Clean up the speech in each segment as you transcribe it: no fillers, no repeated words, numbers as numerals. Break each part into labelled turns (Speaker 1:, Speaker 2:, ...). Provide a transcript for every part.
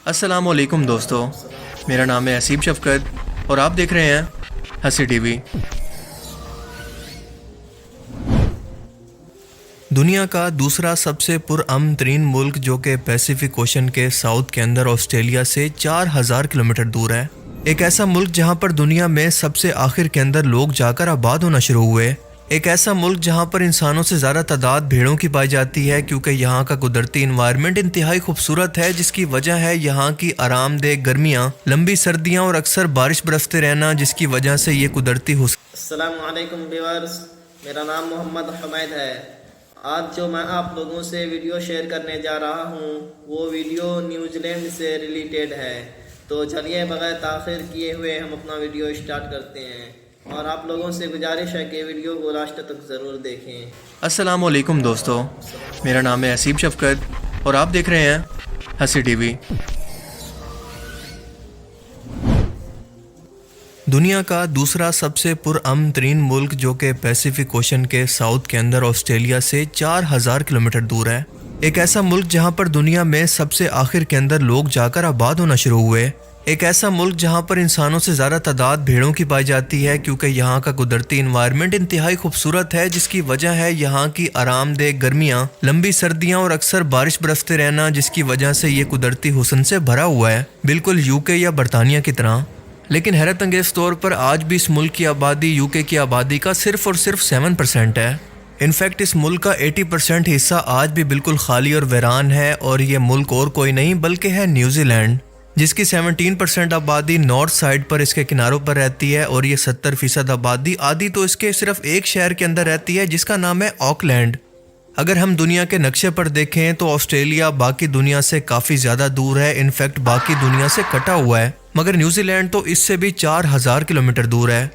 Speaker 1: السلام علیکم دوستو، میرا نام ہے اسیب شفقت اور آپ دیکھ رہے ہیں ہنسی ٹی وی۔ دنیا کا دوسرا سب سے پرامن ترین ملک جو کہ پیسیفک اوشن کے ساؤتھ کے اندر آسٹریلیا سے 4000 کلومیٹر دور ہے، ایک ایسا ملک جہاں پر دنیا میں سب سے آخر کے اندر لوگ جا کر آباد ہونا شروع ہوئے، ایک ایسا ملک جہاں پر انسانوں سے زیادہ تعداد بھیڑوں کی پائی جاتی ہے کیونکہ یہاں کا قدرتی انوائرمنٹ انتہائی خوبصورت ہے، جس کی وجہ ہے یہاں کی آرام دہ گرمیاں، لمبی سردیاں اور اکثر بارش برستے رہنا، جس کی وجہ سے یہ قدرتی حسن۔
Speaker 2: السلام علیکم ویورز، میرا نام محمد حمید ہے۔ آج جو میں آپ لوگوں سے ویڈیو شیئر کرنے جا رہا ہوں وہ ویڈیو نیوزی لینڈ سے ریلیٹڈ ہے، تو چلیے بغیر تاخیر کیے ہوئے ہم اپنا ویڈیو اسٹارٹ کرتے ہیں، اور آپ لوگوں سے گزارش ہے کہ ویڈیو کو لاسٹ تک ضرور دیکھیں۔
Speaker 1: السلام علیکم دوستو، میرا نام ہے اسیب شفقت اور آپ دیکھ رہے ہیں ہنسی ٹی وی۔ دنیا کا دوسرا سب سے پرامن ترین ملک جو کہ پیسیفک اوشن کے ساؤتھ کے اندر آسٹریلیا سے 4000 کلومیٹر دور ہے، ایک ایسا ملک جہاں پر دنیا میں سب سے آخر کے اندر لوگ جا کر آباد ہونا شروع ہوئے، ایک ایسا ملک جہاں پر انسانوں سے زیادہ تعداد بھیڑوں کی پائی جاتی ہے کیونکہ یہاں کا قدرتی انوائرمنٹ انتہائی خوبصورت ہے، جس کی وجہ ہے یہاں کی آرام دہ گرمیاں، لمبی سردیاں اور اکثر بارش برستے رہنا، جس کی وجہ سے یہ قدرتی حسن سے بھرا ہوا ہے، بالکل یو کے یا برطانیہ کی طرح۔ لیکن حیرت انگیز طور پر آج بھی اس ملک کی آبادی یو کے کی آبادی کا صرف اور صرف 7% ہے۔ انفیکٹ اس ملک کا 80% حصہ آج بھی بالکل خالی اور ویران ہے، اور یہ ملک اور کوئی نہیں بلکہ ہے نیوزی لینڈ، جس کی 17% آبادی نارتھ سائڈ پر اس کے کناروں پر رہتی ہے، اور یہ 70% آبادی آدھی تو اس کے صرف ایک شہر کے اندر رہتی ہے جس کا نام ہے آکلینڈ۔ اگر ہم دنیا کے نقشے پر دیکھیں تو آسٹریلیا باقی دنیا سے کافی زیادہ دور ہے، انفیکٹ باقی دنیا سے کٹا ہوا ہے، مگر نیوزی لینڈ تو اس سے بھی 4000 کلومیٹر دور ہے۔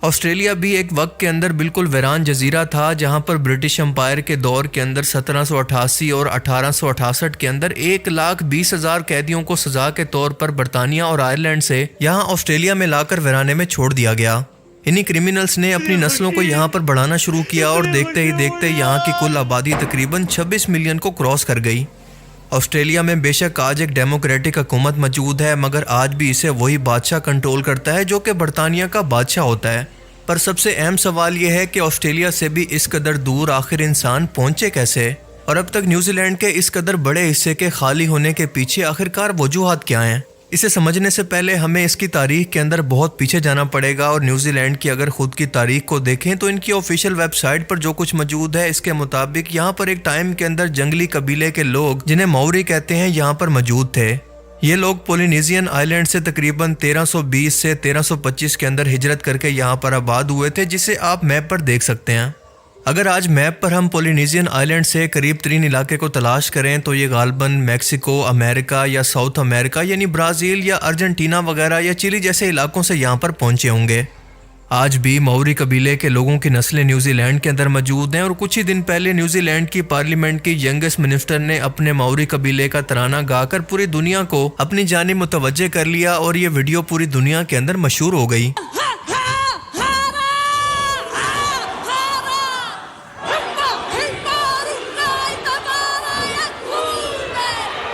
Speaker 1: آسٹریلیا بھی ایک وقت کے اندر بالکل ویران جزیرہ تھا جہاں پر برٹش امپائر کے دور کے اندر 1788 اور 1868 کے اندر 1,20,000 قیدیوں کو سزا کے طور پر برطانیہ اور آئرلینڈ سے یہاں آسٹریلیا میں لا کر ویرانے میں چھوڑ دیا گیا۔ انہی کرمنلز نے اپنی نسلوں کو یہاں پر بڑھانا شروع کیا اور دیکھتے ہی دیکھتے یہاں کی کل آبادی تقریباً 26 ملین کو کراس کر گئی۔ آسٹریلیا میں بے شک آج ایک ڈیموکریٹک حکومت موجود ہے، مگر آج بھی اسے وہی بادشاہ کنٹرول کرتا ہے جو کہ برطانیہ کا بادشاہ ہوتا ہے۔ پر سب سے اہم سوال یہ ہے کہ آسٹریلیا سے بھی اس قدر دور آخر انسان پہنچے کیسے، اور اب تک نیوزی لینڈ کے اس قدر بڑے حصے کے خالی ہونے کے پیچھے آخرکار وجوہات کیا ہیں؟ اسے سمجھنے سے پہلے ہمیں اس کی تاریخ کے اندر بہت پیچھے جانا پڑے گا، اور نیوزی لینڈ کی اگر خود کی تاریخ کو دیکھیں تو ان کی آفیشیل ویب سائٹ پر جو کچھ موجود ہے اس کے مطابق یہاں پر ایک ٹائم کے اندر جنگلی قبیلے کے لوگ جنہیں ماوری کہتے ہیں یہاں پر موجود تھے۔ یہ لوگ پولینیزین آئیلینڈ سے تقریباً 1320 سے 1325 کے اندر ہجرت کر کے یہاں پر آباد ہوئے تھے، جسے آپ میپ پر دیکھ سکتے ہیں۔ اگر آج میپ پر ہم پولینیزین آئیلینڈ سے قریب ترین علاقے کو تلاش کریں تو یہ غالباً میکسیکو، امریکہ یا ساؤتھ امریکہ یعنی برازیل یا ارجنٹینا وغیرہ یا چلی جیسے علاقوں سے یہاں پر پہنچے ہوں گے۔ آج بھی ماوری قبیلے کے لوگوں کی نسلیں نیوزی لینڈ کے اندر موجود ہیں، اور کچھ ہی دن پہلے نیوزی لینڈ کی پارلیمنٹ کی ینگسٹ منسٹر نے اپنے ماوری قبیلے کا ترانہ گا کر پوری دنیا کو اپنی جانب متوجہ کر لیا، اور یہ ویڈیو پوری دنیا کے اندر مشہور ہو گئی۔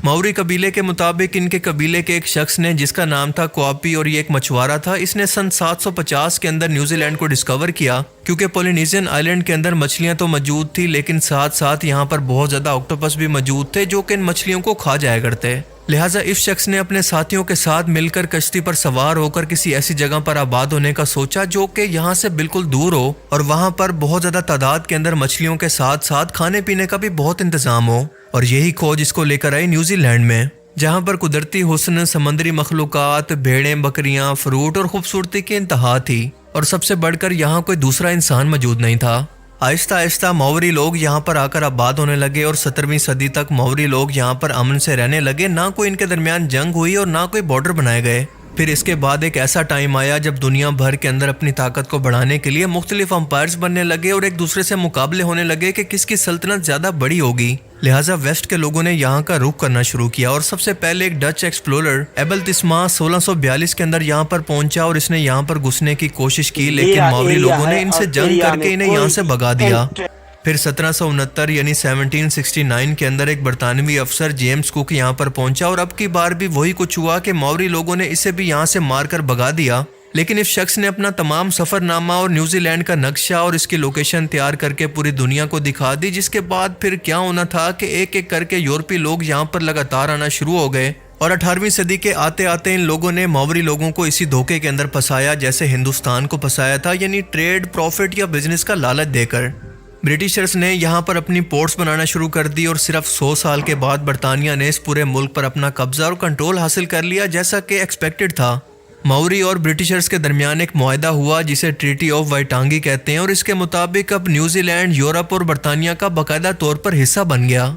Speaker 1: ماوری قبیلے کے مطابق ان کے قبیلے کے ایک شخص نے جس کا نام تھا کوآپی، اور یہ ایک مچھوارا تھا، اس نے سن 750 کے اندر نیوزی لینڈ کو ڈسکور کیا کیونکہ پولینیزین آئیلینڈ کے اندر مچھلیاں تو موجود تھی لیکن ساتھ ساتھ یہاں پر بہت زیادہ آکٹوپس بھی موجود تھے جو کہ ان مچھلیوں کو کھا جایا کرتے۔ لہٰذا اس شخص نے اپنے ساتھیوں کے ساتھ مل کر کشتی پر سوار ہو کر کسی ایسی جگہ پر آباد ہونے کا سوچا جو کہ یہاں سے بالکل دور ہو، اور وہاں پر بہت زیادہ تعداد کے اندر مچھلیوں کے ساتھ ساتھ کھانے پینے کا بھی بہت انتظام ہو، اور یہی کھوج اس کو لے کر آئی نیوزی لینڈ میں، جہاں پر قدرتی حسن، سمندری مخلوقات، بھیڑیں، بکریاں، فروٹ اور خوبصورتی کی انتہا تھی، اور سب سے بڑھ کر یہاں کوئی دوسرا انسان موجود نہیں تھا۔ آہستہ آہستہ ماوری لوگ یہاں پر آ کر آباد ہونے لگے، اور 17ویں صدی تک ماوری لوگ یہاں پر امن سے رہنے لگے، نہ کوئی ان کے درمیان جنگ ہوئی اور نہ کوئی بارڈر بنائے گئے۔ پھر اس کے بعد ایک ایسا ٹائم آیا جب دنیا بھر کے اندر اپنی طاقت کو بڑھانے کے لیے مختلف امپائرز بننے لگے اور ایک دوسرے سے مقابلے ہونے لگے کہ کس کی سلطنت زیادہ بڑی ہوگی۔ لہٰذا ویسٹ کے لوگوں نے یہاں کا رخ کرنا شروع کیا، اور سب سے پہلے ایک ڈچ ایکسپلورر ایبل تسما 1642 کے اندر یہاں پر پہنچا، اور اس نے یہاں پر گھسنے کی کوشش کی لیکن ماوری لوگوں نے ان سے جنگ کر کے انہیں یہاں سے بھگا دیا۔ پھر 1769 یعنی 1769 کے اندر ایک برطانوی افسر جیمز کوک یہاں پر پہنچا اور اب کی بار بھی وہی کچھ ہوا کہ ماوری لوگوں نے اسے بھی یہاں سے مار کر بھگا دیا. لیکن اس شخص نے اپنا تمام سفر نامہ اور نیوزی لینڈ کا نقشہ اور اس کی لوکیشن تیار کر کے پوری دنیا کو دکھا دی, جس کے بعد پھر کیا ہونا تھا کہ ایک ایک کر کے یورپی لوگ یہاں پر لگاتار آنا شروع ہو گئے اور 18ویں صدی کے آتے آتے ان لوگوں نے ماوری لوگوں کو اسی دھوکے کے اندر پھنسایا جیسے ہندوستان کو پھنسایا تھا, یعنی ٹریڈ, پروفٹ یا بزنس کا لالچ دے کر. برٹشرز نے یہاں پر اپنی پورٹس بنانا شروع کر دی اور صرف 100 سال کے بعد برطانیہ نے اس پورے ملک پر اپنا قبضہ اور کنٹرول حاصل کر لیا جیسا کہ ایکسپیکٹڈ تھا. ماوری اور برٹشرز کے درمیان ایک معاہدہ ہوا جسے ٹریٹی آف وائٹانگی کہتے ہیں اور اس کے مطابق اب نیوزی لینڈ یورپ اور برطانیہ کا باقاعدہ طور پر حصہ بن گیا.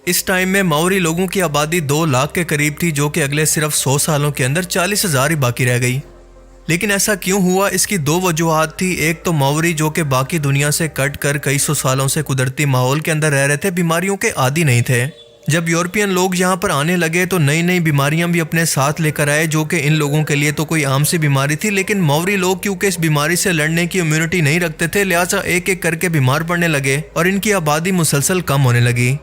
Speaker 1: اس ٹائم میں ماوری لوگوں کی آبادی 2 لاکھ کے قریب تھی جو کہ اگلے صرف 100 سالوں کے اندر 40,000 ہی باقی رہ گئی. لیکن ایسا کیوں ہوا؟ اس کی 2 وجوہات تھی. ایک تو ماوری جو کہ باقی دنیا سے کٹ کر کئی 100 سالوں سے قدرتی ماحول کے اندر رہ رہے تھے بیماریوں کے عادی نہیں تھے. جب یورپین لوگ یہاں پر آنے لگے تو نئی نئی بیماریاں بھی اپنے ساتھ لے کر آئے جو کہ ان لوگوں کے لیے تو کوئی عام سی بیماری تھی, لیکن ماوری لوگ کیونکہ اس بیماری سے لڑنے کی امیونٹی نہیں رکھتے تھے لہٰذا ایک ایک کر کے بیمار پڑنے لگے اور ان کی آبادی مسلسل کم ہونے لگی.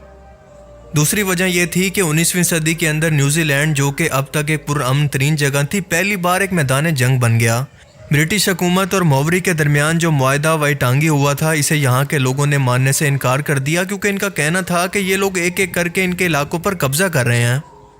Speaker 1: دوسری وجہ یہ تھی کہ 19ویں صدی کے اندر نیوزی لینڈ جو کہ اب تک ایک پرامن ترین جگہ تھی پہلی بار ایک میدان جنگ بن گیا. برٹش حکومت اور ماوری کے درمیان جو معاہدہ وائٹانگی ہوا تھا اسے یہاں کے لوگوں نے ماننے سے انکار کر دیا کیونکہ ان کا کہنا تھا کہ یہ لوگ ایک ایک کر کے ان کے علاقوں پر قبضہ کر رہے ہیں.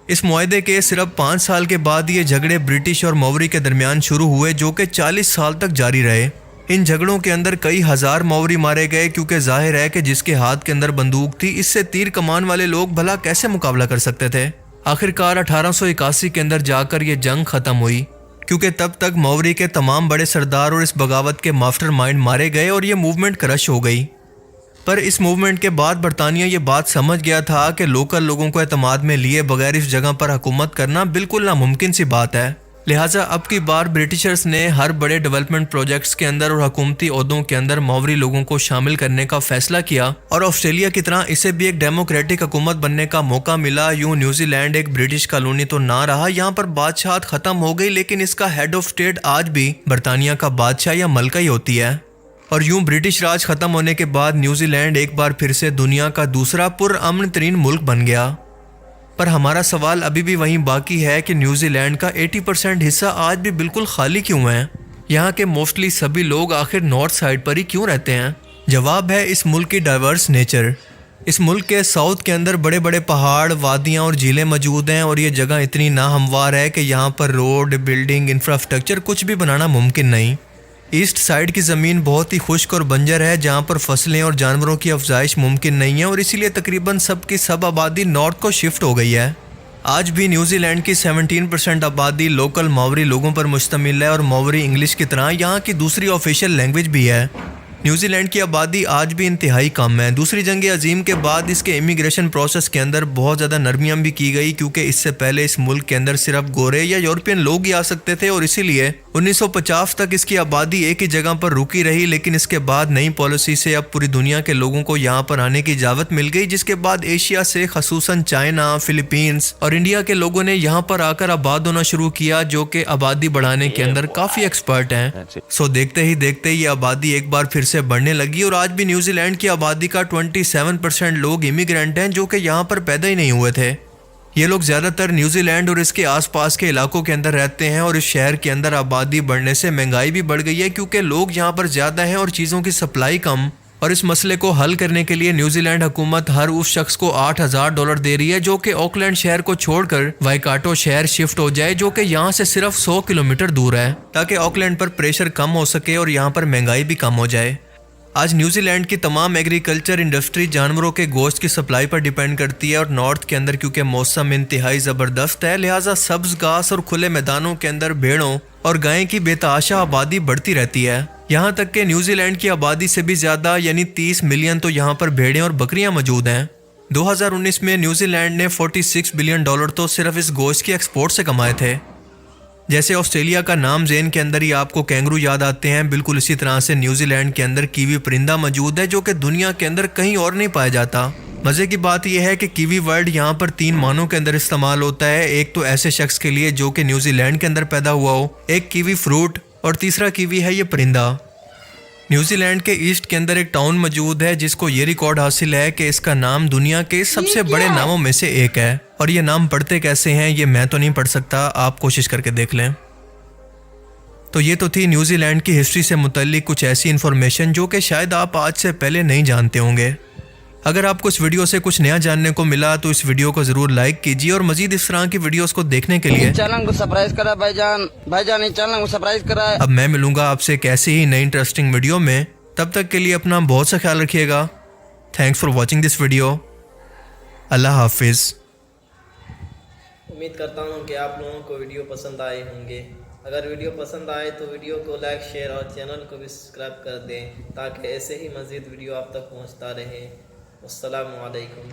Speaker 1: اس معاہدے کے صرف 5 سال کے بعد یہ جھگڑے برٹش اور ماوری کے درمیان شروع ہوئے جو کہ 40 سال تک جاری رہے. ان جھگڑوں کے اندر کئی ہزار ماوری مارے گئے کیونکہ ظاہر ہے کہ جس کے ہاتھ کے اندر بندوق تھی اس سے تیر کمان والے لوگ بھلا کیسے مقابلہ کر سکتے تھے. آخرکار 1881 کے اندر جا کر یہ جنگ ختم ہوئی کیونکہ تب تک ماوری کے تمام بڑے سردار اور اس بغاوت کے ماسٹر مائنڈ مارے گئے اور یہ موومنٹ کرش ہو گئی. پر اس موومنٹ کے بعد برطانیہ یہ بات سمجھ گیا تھا کہ لوکل لوگوں کو اعتماد میں لیے بغیر اس جگہ پر حکومت کرنا بالکل ناممکن سی بات ہے. لہٰذا اب کی بار برٹشرز نے ہر بڑے ڈیولپمنٹ پروجیکٹس کے اندر اور حکومتی عہدوں کے اندر ماوری لوگوں کو شامل کرنے کا فیصلہ کیا اور آسٹریلیا کی طرح اسے بھی ایک ڈیموکریٹک حکومت بننے کا موقع ملا. یوں نیوزی لینڈ ایک برٹش کالونی تو نہ رہا, یہاں پر بادشاہت ختم ہو گئی لیکن اس کا ہیڈ آف اسٹیٹ آج بھی برطانیہ کا بادشاہ یا ملکہ ہی ہوتی ہے. اور یوں برٹش راج ختم ہونے کے بعد نیوزی لینڈ ایک بار پھر سے دنیا کا دوسرا پرامن ترین ملک بن گیا. پر ہمارا سوال ابھی بھی وہیں باقی ہے کہ نیوزی لینڈ کا 80% حصہ آج بھی بالکل خالی کیوں ہے؟ یہاں کے موسٹلی سبھی لوگ آخر نارتھ سائڈ پر ہی کیوں رہتے ہیں؟ جواب ہے اس ملک کی ڈائیورس نیچر. اس ملک کے ساؤتھ کے اندر بڑے بڑے پہاڑ, وادیاں اور جھیلیں موجود ہیں اور یہ جگہ اتنی ناہموار ہے کہ یہاں پر روڈ, بلڈنگ, انفراسٹرکچر کچھ بھی بنانا ممکن نہیں. ایسٹ سائڈ کی زمین بہت ہی خشک اور بنجر ہے جہاں پر فصلیں اور جانوروں کی افزائش ممکن نہیں ہے اور اسی لیے تقریباً سب کی سب آبادی نارتھ کو شفٹ ہو گئی ہے. آج بھی نیوزی لینڈ کی 17% آبادی لوکل ماوری لوگوں پر مشتمل ہے اور ماوری انگلش کی طرح یہاں کی دوسری آفیشیل لینگویج بھی ہے. نیوزی لینڈ کی آبادی آج بھی انتہائی کم ہے. دوسری جنگ عظیم کے بعد اس کے امیگریشن پروسیس کے اندر بہت زیادہ نرمیاں بھی کی گئی کیونکہ اس سے پہلے اس ملک کے اندر صرف گورے یا یورپین لوگ ہی آ سکتے تھے اور اسی لیے 1950 تک اس کی آبادی ایک ہی جگہ پر رکی رہی. لیکن اس کے بعد نئی پالیسی سے اب پوری دنیا کے لوگوں کو یہاں پر آنے کی اجازت مل گئی جس کے بعد ایشیا سے خصوصاً چائنا, فلپینز اور انڈیا کے لوگوں نے یہاں پر آ کر آباد ہونا شروع کیا جو کہ آبادی بڑھانے کے اندر کافی ایکسپرٹ ہیں. سو دیکھتے ہی دیکھتے یہ آبادی ایک بار پھر سے بڑھنے لگی اور آج بھی نیوزی لینڈ کی آبادی کا 27% لوگ امیگرینٹ ہیں جو کہ یہاں پر پیدا ہی نہیں ہوئے تھے. یہ لوگ زیادہ تر نیوزی لینڈ اور اس کے آس پاس کے علاقوں کے اندر رہتے ہیں اور اس شہر کے اندر آبادی بڑھنے سے مہنگائی بھی بڑھ گئی ہے کیونکہ لوگ یہاں پر زیادہ ہیں اور چیزوں کی سپلائی کم. اور اس مسئلے کو حل کرنے کے لیے نیوزی لینڈ حکومت ہر اس شخص کو $8,000 دے رہی ہے جو کہ آکلینڈ شہر کو چھوڑ کر وائکاٹو شہر شفٹ ہو جائے جو کہ یہاں سے صرف 100 کلومیٹر دور ہے تاکہ آکلینڈ پر پریشر کم ہو سکے اور یہاں پر مہنگائی بھی کم ہو جائے. آج نیوزی لینڈ کی تمام ایگریکلچر انڈسٹری جانوروں کے گوشت کی سپلائی پر ڈیپینڈ کرتی ہے اور نارتھ کے اندر کیونکہ موسم انتہائی زبردست ہے لہٰذا سبز گھاس اور کھلے میدانوں کے اندر بھیڑوں اور گائیں کی بے تحاشا آبادی بڑھتی رہتی ہے. یہاں تک کہ نیوزی لینڈ کی آبادی سے بھی زیادہ یعنی 30 ملین تو یہاں پر بھیڑیں اور بکریاں موجود ہیں. 2019 میں نیوزی لینڈ نے $46 بلین تو صرف اس گوشت کی ایکسپورٹ سے کمائے تھے. جیسے آسٹریلیا کا نام ذہن کے اندر ہی آپ کو کینگرو یاد آتے ہیں, بالکل اسی طرح سے نیوزی لینڈ کے اندر کیوی پرندہ موجود ہے جو کہ دنیا کے اندر کہیں اور نہیں پایا جاتا. مزے کی بات یہ ہے کہ کیوی ورڈ یہاں پر 3 معنوں کے اندر استعمال ہوتا ہے. ایک تو ایسے شخص کے لیے جو کہ نیوزی لینڈ کے اندر پیدا ہوا ہو, ایک کیوی فروٹ اور تیسرا کیوی ہے یہ پرندہ. نیوزی لینڈ کے ایسٹ کے اندر ایک ٹاؤن موجود ہے جس کو یہ ریکارڈ حاصل ہے کہ اس کا نام دنیا کے سب سے بڑے ناموں میں سے ایک ہے، اور یہ نام پڑھتے کیسے ہیں یہ میں تو نہیں پڑھ سکتا، آپ کوشش کر کے دیکھ لیں۔ تو یہ تو تھی نیوزی لینڈ کی ہسٹری سے متعلق کچھ ایسی انفارمیشن جو کہ شاید آپ آج سے پہلے نہیں جانتے ہوں گے۔ اگر آپ کو اس ویڈیو سے کچھ نیا جاننے کو ملا تو اس ویڈیو کو ضرور لائک کیجیے، اور مزید اس طرح کی ویڈیوز کو دیکھنے کے لیے
Speaker 3: چینل کو سبسکرائب کرا بھائی جان چینل کو سبسکرائب کرا۔
Speaker 1: اب میں ملوں گا آپ سے ایک ایسی ہی نئی انٹرسٹنگ ویڈیو میں، تب تک کے لیے اپنا بہت سا خیال رکھیے گا۔ Thanks for watching this video. Allah حافظ۔
Speaker 2: امید کرتا ہوں کہ آپ لوگوں کو ویڈیو پسند آئے ہوں گے۔ اگر ویڈیو پسند آئے تو ویڈیو کو لائک، شیئر اور چینل کو بھی سبسکرائب کر دیں تاکہ ایسے ہی مزید ویڈیو آپ تک پہنچتا رہے۔ السلام علیکم۔